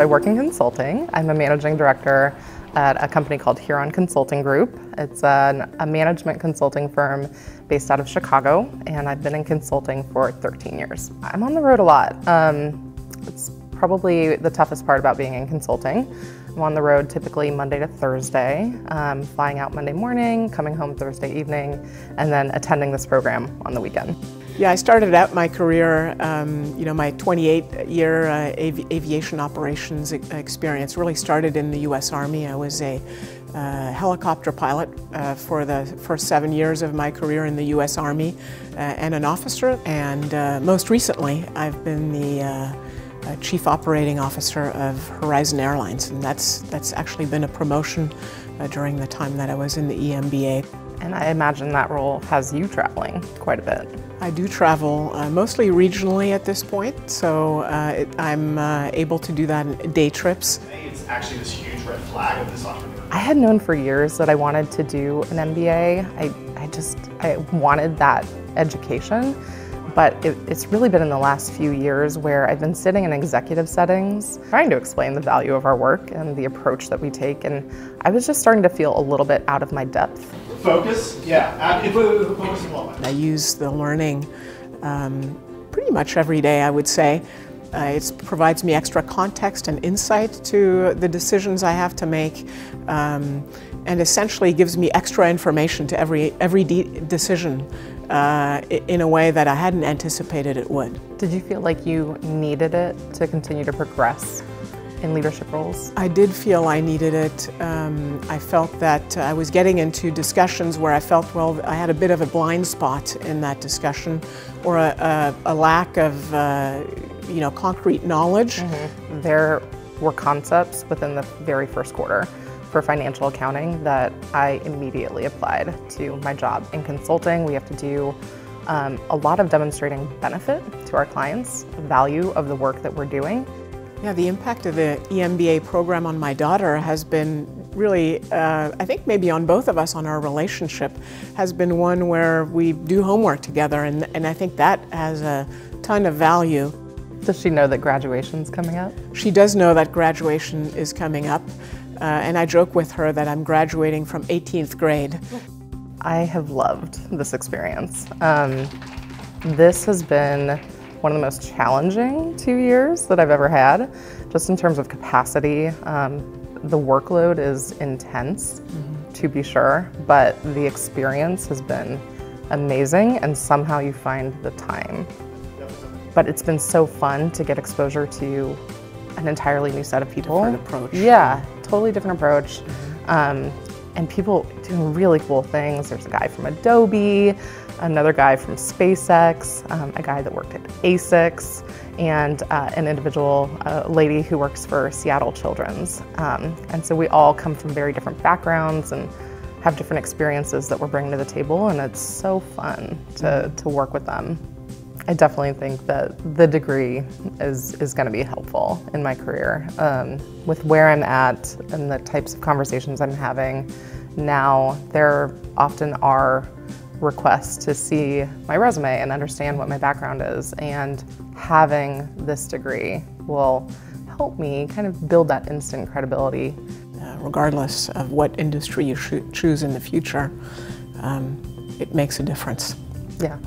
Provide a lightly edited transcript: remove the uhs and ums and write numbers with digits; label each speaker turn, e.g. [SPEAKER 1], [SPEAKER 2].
[SPEAKER 1] I work in consulting. I'm a managing director at a company called Huron Consulting Group. It's a management consulting firm based out of Chicago, and I've been in consulting for 13 years. I'm on the road a lot. It's probably the toughest part about being in consulting. I'm on the road typically Monday to Thursday, flying out Monday morning, coming home Thursday evening, and then attending this program on the weekend.
[SPEAKER 2] Yeah, I started out my career, my 28-year aviation operations experience really started in the U.S. Army. I was a helicopter pilot for the first 7 years of my career in the U.S. Army and an officer. And most recently, I've been the Chief Operating Officer of Horizon Airlines, and that's actually been a promotion during the time that I was in the EMBA.
[SPEAKER 1] And I imagine that role has you traveling quite a bit.
[SPEAKER 2] I do travel mostly regionally at this point, so I'm able to do that in day trips.
[SPEAKER 3] It's actually this huge red flag of this entrepreneur.
[SPEAKER 1] I had known for years that I wanted to do an MBA. I wanted that education, but it's really been in the last few years where I've been sitting in executive settings, trying to explain the value of our work and the approach that we take, and I was just starting to feel a little bit out of my depth.
[SPEAKER 3] Focus, yeah, focus a lot.
[SPEAKER 2] I use the learning pretty much every day, I would say. It provides me extra context and insight to the decisions I have to make, and essentially gives me extra information to every decision in a way that I hadn't anticipated it would.
[SPEAKER 1] Did you feel like you needed it to continue to progress in leadership roles?
[SPEAKER 2] I did feel I needed it. I felt that I was getting into discussions where I felt, well, I had a bit of a blind spot in that discussion, or a lack of concrete knowledge.
[SPEAKER 1] Mm-hmm. There were concepts within the very first quarter for financial accounting that I immediately applied to my job. In consulting, we have to do a lot of demonstrating benefit to our clients, the value of the work that we're doing.
[SPEAKER 2] Yeah, the impact of the EMBA program on my daughter has been really, I think maybe on both of us, on our relationship, has been one where we do homework together, and I think that has a ton of value.
[SPEAKER 1] Does she know that graduation's coming up?
[SPEAKER 2] She does know that graduation is coming up, and I joke with her that I'm graduating from 18th grade.
[SPEAKER 1] I have loved this experience. This has been one of the most challenging 2 years that I've ever had, just in terms of capacity. The workload is intense, to be sure, but the experience has been amazing, and somehow you find the time. But it's been so fun to get exposure to an entirely new set of people.
[SPEAKER 2] Different approach.
[SPEAKER 1] Yeah, totally different approach. And people doing really cool things. There's a guy from Adobe, another guy from SpaceX, a guy that worked at ASICS, and an individual lady who works for Seattle Children's. And so we all come from very different backgrounds and have different experiences that we're bringing to the table, and it's so fun to work with them. I definitely think that the degree is going to be helpful in my career. With where I'm at and the types of conversations I'm having now, there often are requests to see my resume and understand what my background is, and having this degree will help me kind of build that instant credibility.
[SPEAKER 2] Regardless of what industry you choose in the future, it makes a difference.
[SPEAKER 1] Yeah.